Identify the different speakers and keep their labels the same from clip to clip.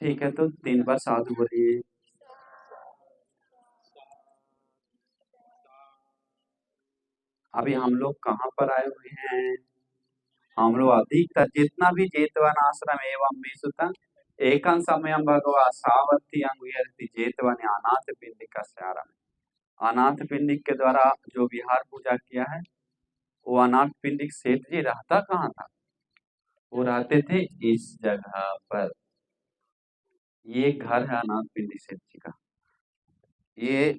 Speaker 1: ठीक है, तो 3 बार साधु बोलिए। अभी हम लोग कहाँ पर आए हुए हैं? हम लोग अधिकतर जितना भी जेतवन आश्रम एवं मेसुतम एकं समयं भगवा सावर्थी अंगुयर्ति जेतवन अनाथ पिंडिका स्यारम। अनाथ पिंडिक के द्वारा जो विहार पूजा किया है, वो अनाथ पिंडिक सेठ जी रहता कहाँ था? वो रहते थे इस जगह पर। ये घर है अनाथ पिंडिक सेठ जी का। ये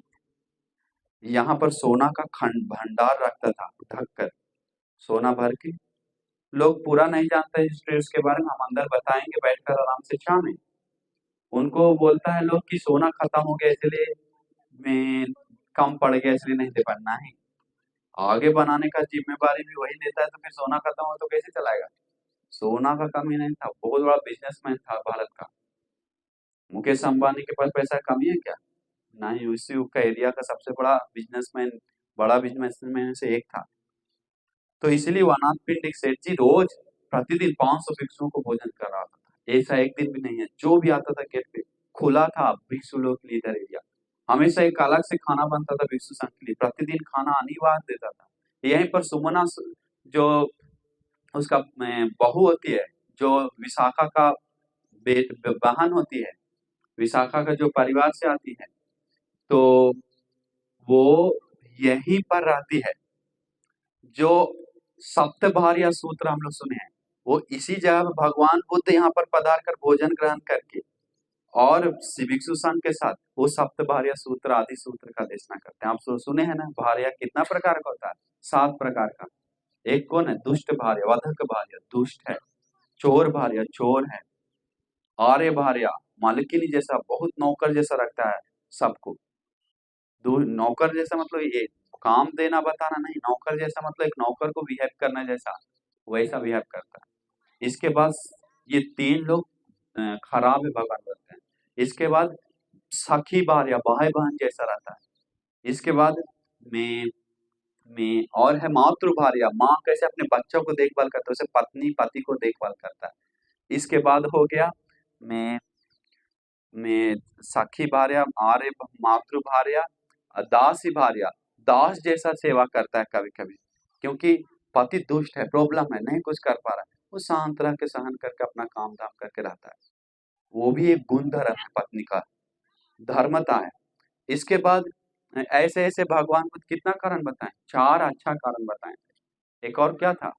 Speaker 1: यहाँ पर सोना का खंड भंडार रखता था ढक कर, सोना भर के। लोग पूरा नहीं जानते हिस्ट्री उसके बारे में, हम अंदर बताएंगे बैठकर आराम से चाह में। उनको बोलता है लोग कि सोना खत्म हो गया इसलिए मैं कम पड़ गया इसलिए नहीं दे पाया। नहीं, आगे बनाने का जिम्मेवारी भी वही लेता है, तो फिर सोना खत्म हो तो कैसे चलाएगा? सोना का कमी नहीं था, बहुत बड़ा बिजनेसमैन था भारत का। मुकेश अंबानी के पास पैसा कमी है क्या? नहीं, उसी का एरिया का सबसे बड़ा बिजनेसमैन, बड़ा बिजनेसमैन में से एक था। तो इसलिए वो अनाथ पिंडिक सेठ जी रोज प्रतिदिन 500 भिक्षुओं को भोजन कर रहा था। ऐसा एक दिन भी नहीं है, जो भी आता था गेट पे खुला था भिक्षु लोग के लिए इधर एरिया। हमेशा एक अलग से खाना बनता था भिक्षु संघ के लिए, प्रतिदिन खाना अनिवार्य देता था। यहीं पर सुमना जो उसका बहू होती है, जो विशाखा का बहन होती है, विशाखा का जो परिवार से आती है, तो वो यहीं पर रहती है। जो सप्तभार्या सूत्र हम लोग सुने हैं, वो इसी जगह पे भगवान बुद्ध यहाँ पर पधार कर भोजन ग्रहण करके और भिक्षु संघ के साथ वो सप्तभार्या सूत्र आदि सूत्र का देशना करते हैं। आप सुने हैं ना, भार्या कितना प्रकार का होता है? 7 प्रकार का। एक कौन है? दुष्ट भार्या, वधक भार्या दुष्ट है। चोर भार्या चोर है। आर्य भार्या मालकिनी जैसा, बहुत नौकर जैसा रखता है सबको। नौकर जैसा मतलब ये काम देना बताना नहीं, नौकर जैसा मतलब एक नौकर को बिहेव करना जैसा, वैसा बिहेव करता है। इसके बाद ये 3 लोग खराब है भगवान बोलते हैं। इसके बाद सखी भार्या भाई बहन जैसा रहता है। इसके बाद में और है मातृ भार्या, माँ कैसे अपने बच्चों को देखभाल करता है, उसे पत्नी पति को देखभाल करता है। इसके बाद हो गया में में सखी भार्या, आर्य मातृ भार्या, दासी भार्या, दास जैसा सेवा करता है कभी कभी, क्योंकि पति दुष्ट है, प्रॉब्लम है, नहीं कुछ कर पा रहा है, वो शांत रह के सहन करके अपना काम धाम करके रहता है। वो भी एक गुण धर्म है पत्नी का, धर्मता है। इसके बाद ऐसे ऐसे भगवान बुद्ध कितना कारण बताएं? 4 अच्छा कारण बताएं। एक और क्या था?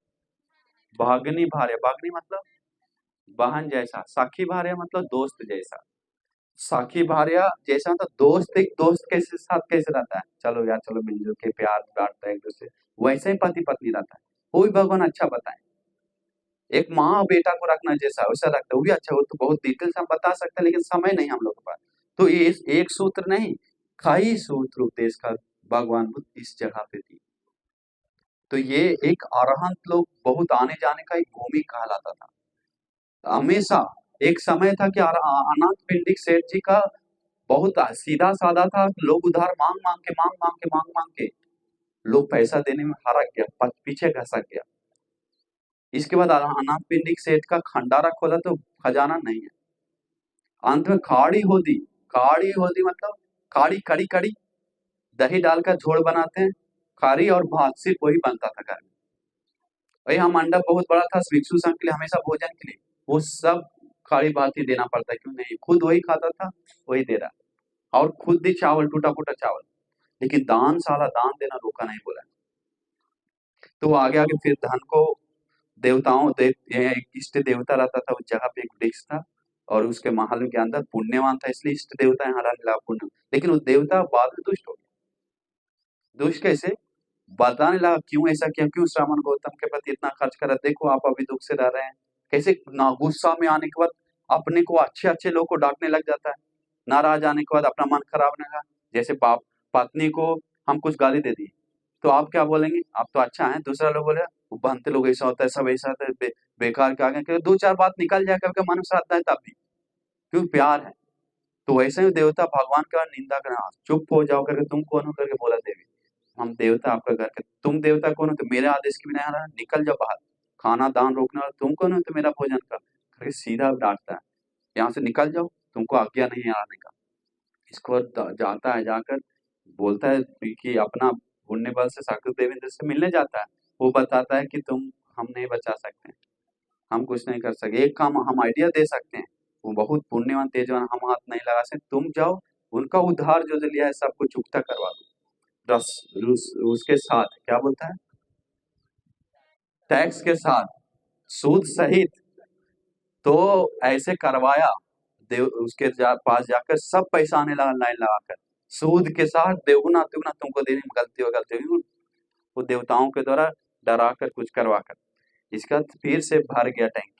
Speaker 1: भागनी भार्या, भागनी मतलब बहन जैसा, सखी भार्या मतलब दोस्त जैसा। सखी भार्या जैसा मतलब दोस्त, एक दोस्त कैसे साथ कैसे रहता है, चलो यार चलो मिलजुल के प्यार बांटता है एक दूसरे, वैसे ही पति पत्नी रहता है। वो भी भगवान अच्छा बताए। एक माँ और बेटा को रखना जैसा वैसा रखता है, वो भी अच्छा। वो तो बहुत डिटेल से हम बता सकते हैं, लेकिन समय नहीं हम लोग के पास। तो ये एक सूत्र नहीं, कई सूत्र उपदेश का भगवान बुद्ध इस जगह पे दी। तो ये एक अरहंत लोग बहुत आने जाने का एक भूमि कहलाता था हमेशा। एक समय था कि अनाथ पिंडिक सेठ जी का बहुत सीधा साधा था। लोग उधार मांग मांग के मांग मांग के लोग पैसा देने में हारा गया, पीछे घसक गया। इसके बाद अनाथ पिंडिक सेठ का खंडारा खोला तो खजाना नहीं है। अंत में काड़ी होदी मतलब काड़ी कड़ी कड़ी, दही डालकर झोल बनाते हैं, खारी और भात, सिर्फ वही बनता था घर में। वही हम मंडप बहुत बड़ा था भिक्षु संघ के लिए, हमेशा भोजन के लिए वो सब खाड़ी भात ही देना पड़ता है। क्यों नहीं, खुद वही खाता था, वही दे रहा। और खुद ही चावल, टूटा फूटा चावल। लेकिन दान साला दान देना रोका नहीं बोला। तो वो आगे आगे फिर धन को देवताओं एक इष्ट देवता रहता था उस जगह पे, एक वृक्ष था और उसके महल के अंदर पुण्यवान था, इसलिए इष्ट देवता यहाँ रहने लगा पुण्य। लेकिन वो देवता बाद में दुष्ट हो गया। दुष्ट कैसे? बताने लगा क्यों ऐसा किया, क्यों श्रावण गौतम के प्रति इतना खर्च करा, देखो आप अभी दुख से रह रहे हैं। कैसे ना गुस्सा में आने के बाद अपने को अच्छे अच्छे लोग को डांटने लग जाता है, नाराज आने के बाद अपना मन खराब होने लगा। जैसे बाप पत्नी को हम कुछ गाली दे दी तो आप क्या बोलेंगे? आप तो अच्छा है। दूसरा लोग बोले वो बनते लोग ऐसा होता है, सब ऐसा होता है, बेकार के आगे क्योंकि 2-4 बात निकल जाए करके मन श्राद्ध है तब भी, क्यों प्यार है। तो वैसे ही देवता भगवान का निंदा करना, चुप हो जाओ करके, तुम कौन हो करके बोला देवी, हम देवता आपका घर के, तुम देवता कौन हो तो मेरे आदेश की भी नहीं आ रहा, निकल जाओ बाहर, खाना दान रोकने वाला तुम कौन हो तो मेरा भोजन कर, करके सीधा डांटता है। यहाँ से निकल जाओ, तुमको आज्ञा नहीं है आने का। इसको जाता है, जाकर बोलता है कि अपना पुण्य बल से साकृत देवेंद्र से मिलने जाता है। वो बताता है कि तुम हम नहीं बचा सकते, हम कुछ नहीं कर सकते, एक काम हम आइडिया दे सकते हैं, वो बहुत पुण्यवान तेजवान, हम हाथ नहीं लगा सकते, तुम जाओ उनका उद्धार जो जो लिया है सबको चुकता करवा दो। उसके साथ क्या बोलता है, टैक्स के साथ, सूद सहित। तो ऐसे करवाया, देव उसके पास जाकर सब पैसा आने लगा लाइन लगाकर, सूद के साथ देवगुना तिगुना तुमको देने में गलती होगी। वो देवताओं के द्वारा डरा कर कुछ करवा कर, इसका फिर से भर गया टैंकी।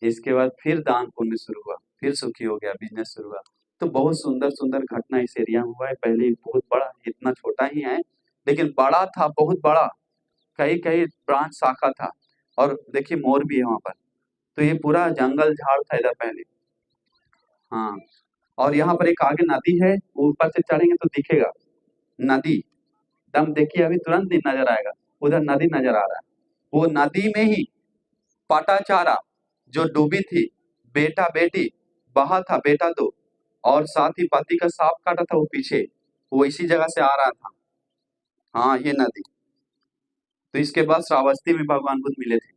Speaker 1: इसके बाद फिर दान पुण्य शुरू हुआ, फिर सुखी हो गया, बिजनेस शुरू हुआ। तो बहुत सुंदर सुंदर घटना इस एरिया में हुआ है। पहले बहुत बड़ा, इतना छोटा ही है लेकिन बड़ा था, बहुत बड़ा, कई कई ब्रांच शाखा था। और देखिए मोर भी है वहां पर। तो ये पूरा जंगल झाड़ था इधर पहले। हाँ, और यहाँ पर एक आगे नदी है, ऊपर से चढ़ेंगे तो दिखेगा नदी, दम देखिए अभी तुरंत ही नजर आएगा, उधर नदी नजर आ रहा है। वो नदी में ही पटाचारा जो डूबी थी, बेटा बेटी बहा था, बेटा दो, और साथ ही पति का सांप काटा था वो पीछे, वो इसी जगह से आ रहा था। हाँ, ये नदी। तो इसके बाद श्रावस्ती में भगवान बुद्ध मिले थे।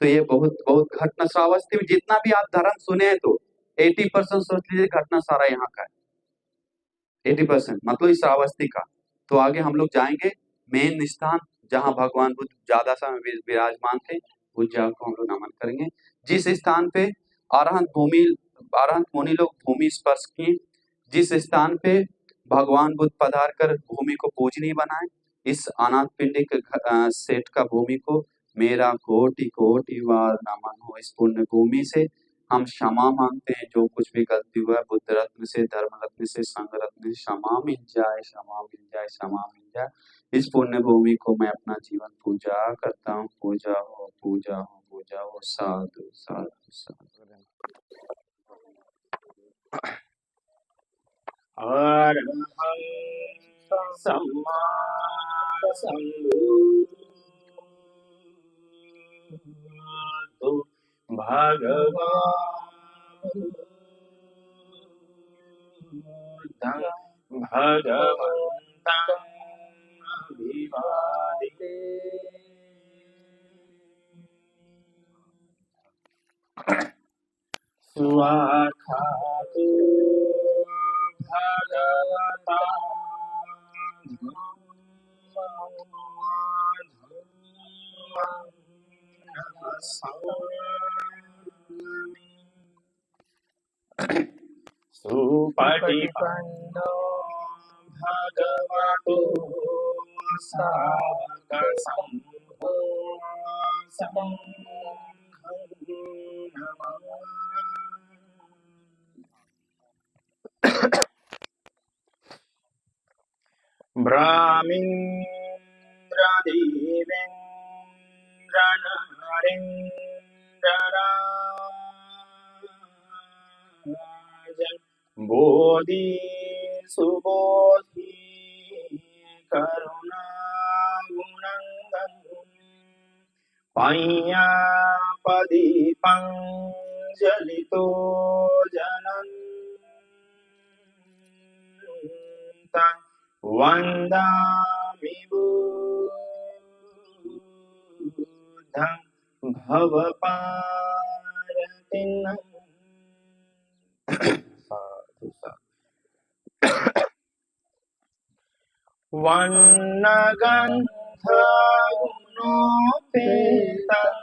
Speaker 1: तो ये बहुत बहुत घटना, श्रावस्ती में जितना भी आप धर्म सुने हैं तो 80% सोच लीजिए घटना सारा यहाँ का है। 80% मतलब इस श्रावस्ती का। तो आगे हम लोग जाएंगे मेन स्थान जहाँ भगवान बुद्ध ज्यादा समय विराजमान थे, उस जगह को हम लोग नमन करेंगे। जिस स्थान पे अरहंत मुनि लोग भूमि स्पर्श किए, जिस स्थान पे भगवान बुद्ध पधार कर भूमि को पूजनीय बनाए, इस अनाथ पिंडिक सेठ का भूमि को मेरा कोटि कोटि बार नमन हो। इस पुण्य भूमि से हम क्षमा मांगते हैं, जो कुछ भी गलती हुआ है बुद्ध रत्न से, धर्म रत्न से, संघ रत्न से क्षमा मिल जाए, क्षमा मिल जाए, क्षमा मिल जाए। इस पुण्य भूमि को मैं अपना जीवन पूजा करता हूँ। पूजा हो, पूजा हो, पूजा हो। साधु साधु साधु।
Speaker 2: अरहं सम्मा सम्बुद्धो भगवान् बुद्धं भगवन्तं अभिवादये। स्वाखातो भगवता सुपटिपन्नो भगवतो साधक संघो संघं नमामि। ब्राह्मीन्द्रदेवेन्द्रनारेन्द्रराजन् बोधि सुबोधि करुणागुणन्दन् पञ्जलितो जनन् वन्दामि बुद्धं भवपारतिम्। साधु साधु। वन्नगन्धगुणोपेतं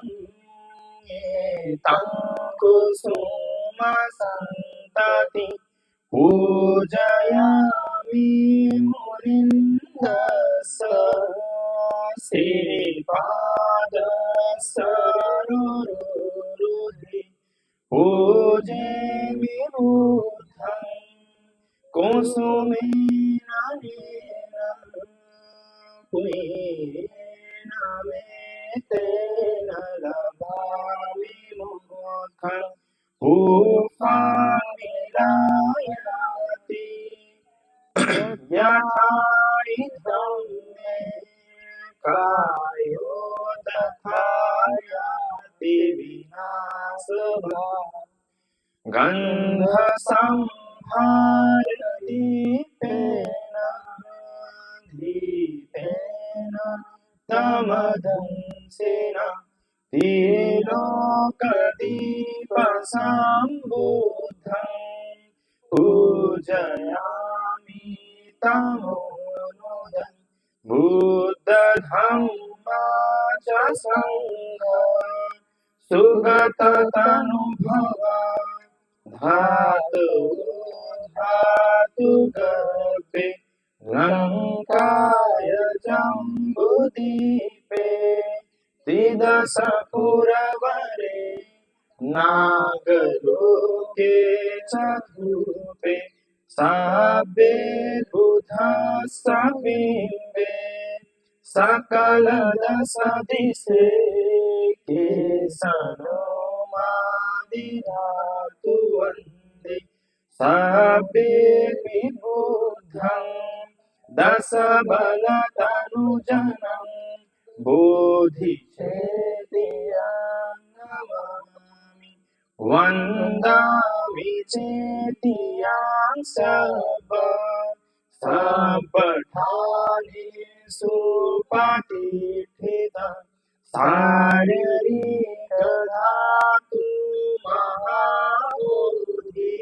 Speaker 2: एतं कुसुमसन्तति पूजयामि मुनिन्दस्स श्रीपादसरोरुहे। पूजयामि बुद्धं कुसुमेन पुष्पेण मेतेन लभामि मोक्षं। पुष्पाणिलायते यथा इदं मे कायो तथा याति विनाशः। गन्धसंहारदीपेन दीपेन तमदंसेन तिलोकदीपसम्बुद्धं पूजयामि तमोनुदं बुद्धधम्माच सङ्घं सुगततनुभवा धातु धातु गर्भे लङ्काय जम्बुदीपे त्रिदशपुरवरे नागलोके च धूपे साबे बुधस्तबिम्बे सकलदशदिशे केसनो मादिधातु वन्दे साबेऽपि बुद्धं दशबलतनुजनं बोधिचेतियं नमामि वन्दामि चेतियां सबठानेषु पठिता शारीरिकधातु महाबोधि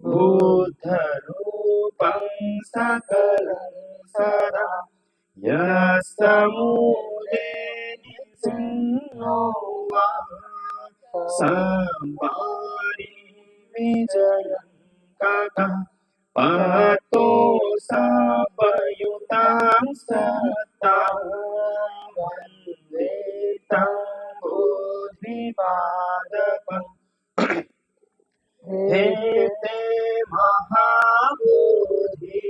Speaker 2: बुद्धरूपं सकलं सदा यस्तमूले निसिन्नो वा संवारि विजयं कथं पतो सपयुतां सत्तां वन्दे तं बोधिपादपम् हे ते महाबोधि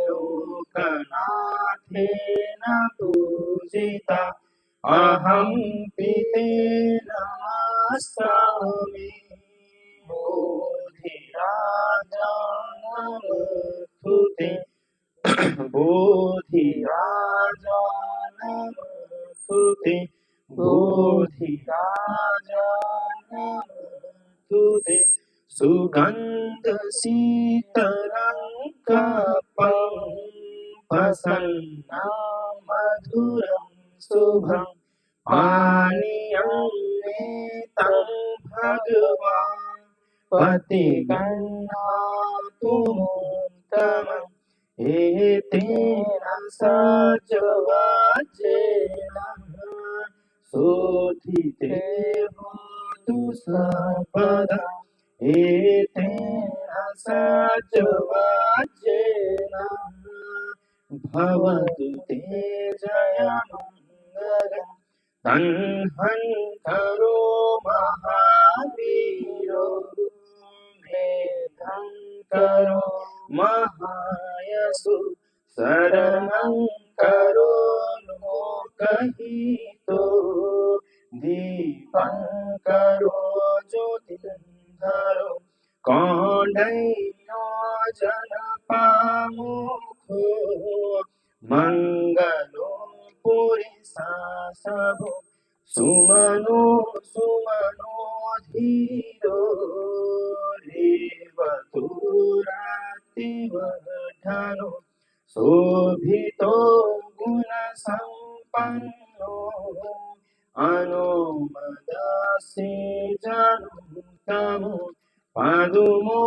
Speaker 2: लोकनाथेन पूजिता अहं पितेन नमास्यामि बोधिराजा नमस्तुते बोधिराजा नमस्तुते बोधिराजा नमस्तुते सुगन्धशीतलङ्कपं प्रसन्नं मधुरं शुभं पानीयं नेतं भगवान् पतिगन्नातु मोत्तमम् एतेन सजवाजेन शोधिते भवतु सर्वदा एतेन सजवाजेन भवतु ते जयमङ्गलम् तन्हन्तरो महावीरो मेघं करो महायसु शरणं करो लोकहितो दीपं करो ज्योतिर्धरो कौंडैन्यो जनपामुखो मंगलो पुरिसा सबो सुमनो सुमनो धीरो रेवतुरातिवर्धनो शोभितो गुणसम्पन्नो अनुमदसि जनुतमो पदुमो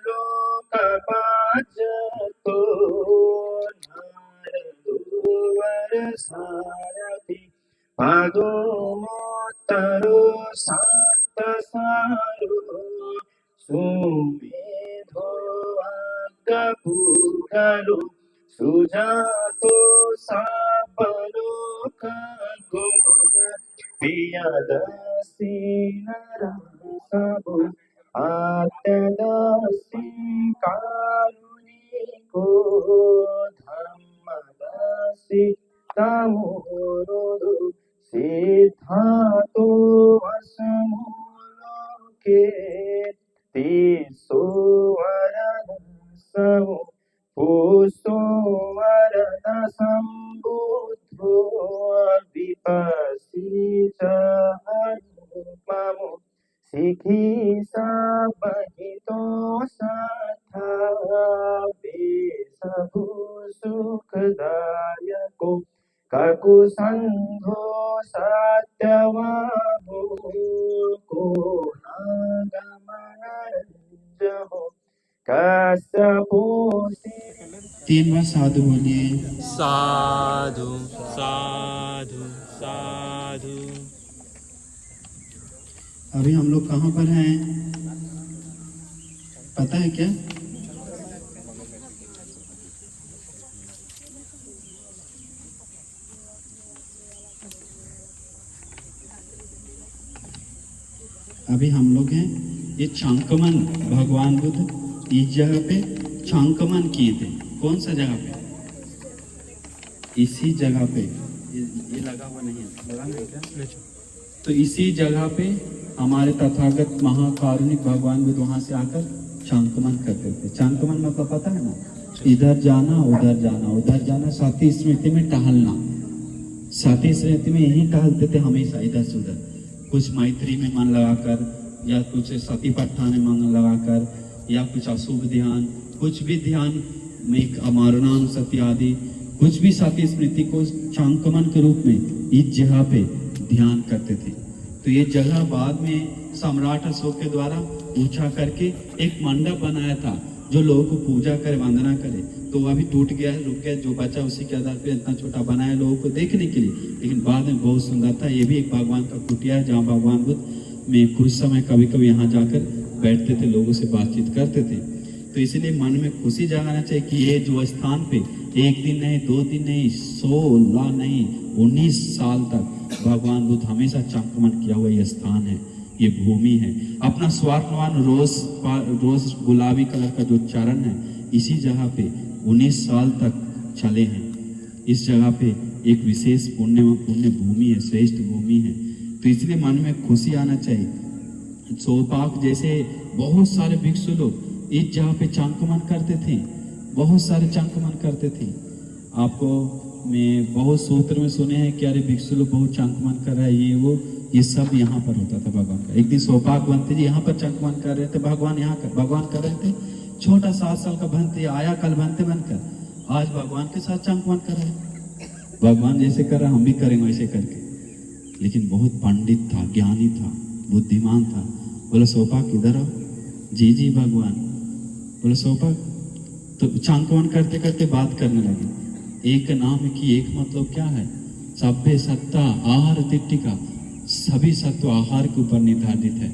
Speaker 2: लोकपाजतो नारदुवरसारथि पदुमोत्तरो शान्तसारो सुमेधो अग्गपूगलो सुजातो सापलोकगो पियदसि नरसबो आत्मदसि कारुणिको धम्मदसि तमोरुदु सिद्धातो वसमोलोके तिसो वरदसमो पुष्टो वरदसम्बुद्धो विपस्सि च अनुपमो लिखी सबहितों सथा वे सबु सुखदायको ककुसंधो सत्यवाहो को नागमनंजहो कश्यपो
Speaker 3: तीन बार साधु बोलिए।
Speaker 4: साधु साधु साधु।
Speaker 3: अभी हम लोग कहाँ पर हैं पता है क्या? अभी हम लोग हैं ये चांकमन, भगवान बुद्ध इस जगह पे चांकमन किए थे। कौन सा जगह पे? इसी जगह पे। ये लगा हुआ नहीं है, लगा नहीं क्या? तो इसी जगह पे हमारे तथागत महाकारुणिक भगवान बुद्ध वहां से आकर चांकमन करते थे। चांकमन मतलब पता है ना? इधर जाना उधर जाना उधर जाना, साथी स्मृति में टहलना। साथी स्मृति में यही टहलते थे हमेशा, इधर से उधर। कुछ मैत्री में मन लगाकर, या कुछ सतीपट्ठा में मन लगाकर, या कुछ अशुभ ध्यान, कुछ भी ध्यान में अमारणान सत्य आदि, कुछ भी साथी स्मृति को चांकमन के रूप में इस जगह पे ध्यान करते थे। तो ये जगह बाद में सम्राट अशोक के द्वारा ऊंचा करके एक मंडप बनाया था, जो लोगों को पूजा करे, वंदना करे। तो वो अभी टूट गया है, रुक गया, जो बचा उसी के आधार पे इतना छोटा बनाया लोगों को देखने के लिए। लेकिन बाद में बहुत सुंदर था। ये भी एक भगवान का कुटिया है, जहाँ भगवान बुद्ध में कुछ समय कभी कभी यहाँ जाकर बैठते थे, लोगों से बातचीत करते थे। तो इसलिए मन में खुशी जगाना चाहिए कि ये जो स्थान पे एक दिन नहीं, 2 दिन नहीं, 16 नहीं, 19 साल तक भगवान बुद्ध हमेशा चांकमन किया हुआ ये स्थान है, ये भूमि है। अपना स्वर्णवान रोज गुलाबी कलर का जो चरण है, इसी जगह पे 19 साल तक चले हैं। इस जगह पे एक विशेष पुण्य भूमि है, श्रेष्ठ भूमि है। तो इसलिए मन में खुशी आना चाहिए। सोपाक जैसे बहुत सारे भिक्षु लोग इस जगह पे चांकमन करते थे, बहुत सारे चांकमन करते थे। आपको मैं बहुत सूत्र में सुने हैं कि अरे भिक्षु लोग बहुत चांकमन कर रहा है, ये वो, ये सब यहाँ पर होता था भगवान का। एक दिन सोपाक बनते जी यहाँ पर चांकमन कर रहे थे, भगवान कर रहे थे। छोटा 7 साल का बनते आया कल बनते बनकर, आज भगवान के साथ चांकमन कर रहे हैं। भगवान जैसे कर रहा हम भी करेंगे वैसे करके। लेकिन बहुत पंडित था, ज्ञानी था, बुद्धिमान था। बोला सोपाक इधर आओ। जी भगवान। बोला सोपाक। तो चांकमन करते करते बात करने लगे। एक नाम की एक मतलब क्या है? सभ्य सत्ता आहार तिट्टिका, सभी सत्व आहार के ऊपर निर्धारित है।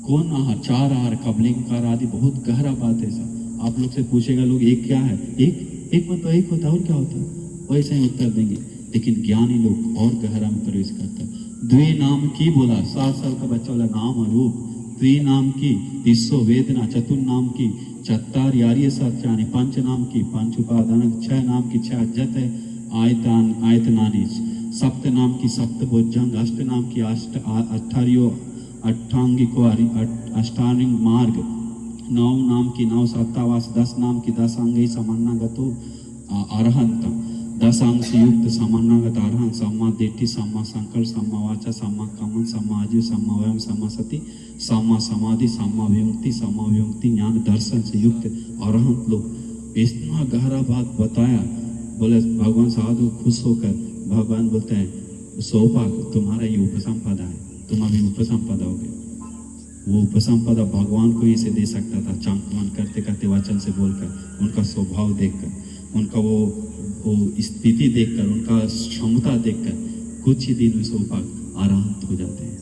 Speaker 3: कौन आहार? 4 आहार, कबलिंगकार आदि, बहुत गहरा बात है सब। आप लोग से पूछेगा लोग एक क्या है, एक मतलब एक होता है, और क्या होता है, वैसे ही उत्तर देंगे। लेकिन ज्ञानी लोग और गहरा में प्रवेश करता है। द्वे नाम की बोला, 7 साल का बच्चा बोला नाम और रूप। द्वे नाम की तिस्सो वेदना, चतुर नाम की चत्तार यारिय सत्यानि, 5 नाम की 5 उपादान, 6 नाम की 6 अज्जत आयतनानि, 7 नाम की 7 भुजंग, 8 नाम की 8 अट्ठांगिको अष्टांगिक मार्ग, 9 नाम की 9 सत्तावास, 10 नाम की 10 अंगी समन्नागतो अरहंत, 10 अंग से युक्त समन्नागत अरहंत, सम्मा दिट्ठि, सम्मा संकल्प, सम्मा वाचा, सम्मा कमन, सम्मा आजीव, सम्मा वयम, सम्मा सति, सम्मा समाधि, सम्मा विमुक्ति ज्ञान दर्शन से युक्त अरहंत लोग। इतना गहरा बात बताया। बोले भगवान साधु खुश होकर भगवान बोलते हैं सोपाक तुम्हारा ये उपसंपदा है, तुम अभी उपसंपदा होगे। वो उपसंपदा भगवान को ही से दे सकता था, चांकमन करते करते वचन से बोलकर, उनका स्वभाव देखकर, उनका वो स्थिति देखकर, उनका क्षमता देखकर कुछ ही दिन में सोपाक आराम हो जाते हैं।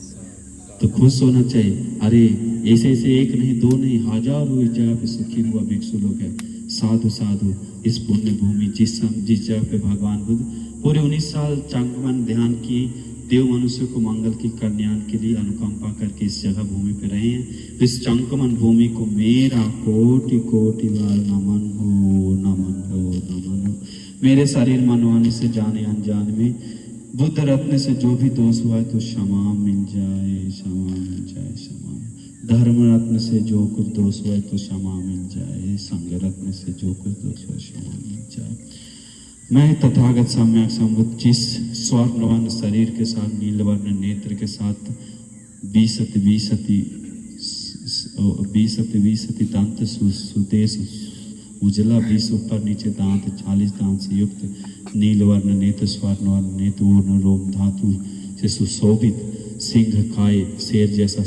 Speaker 3: तो खुश होना चाहिए। अरे ऐसे एक नहीं, 2 नहीं, हजारों इस जगह पे सुखी हुआ भिक्षु लोग हैं। साधु इस पुण्य भूमि जिस जगह पे भगवान बुद्ध पूरे 19 साल चांकमन ध्यान की, देव मनुष्य को मंगल की कल्याण के लिए अनुकंपा करके इस जगह भूमि पे रहे हैं। इस चांकमन भूमि को मेरा कोटि बार नमन हो। मेरे शरीर मनवाने से जाने अनजाने में बुद्ध रत्न से जो भी दोष हुआ है तो क्षमा मिल जाए, क्षमा। धर्म रत्न से जो कुछ दोष हुआ है तो क्षमा मिल जाए, संग रत्न से जो कुछ दोष हुआ क्षमा मिल जाए। मैं तथागत सम्यक संबुद्ध जिस स्वर्णवर्ण शरीर के साथ, नीलवर्ण नेत्र के साथ विसति दांत सुतेश उजला 20 ऊपर नीचे दांत 40 दांत से युक्त नीलवर्ण नेत्र स्वर्ण वर्ण नेत्र ऊर्ण रोम धातु से सुशोभित सिंह काय शेर जैसा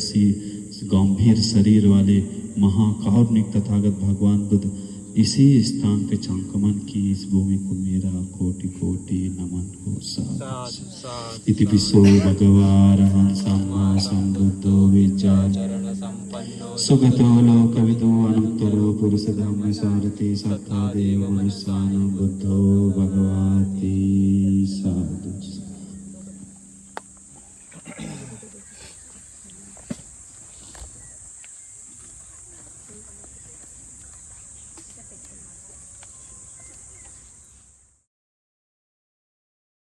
Speaker 3: गंभीर शरीर वाले महाकारुणिक तथागत भगवान बुद्ध इसी स्थान पे चांकमन की इस भूमि को मेरा कोटि कोटि नमन हो। साधु इति विश्व भगवान सम्मा संबुद्धो विचारण सुगतो लोकविदो अनुत्तरो पुरुष धम्म सारथि सत्ता देव मनुष्यान बुद्धो भगवती। साधु।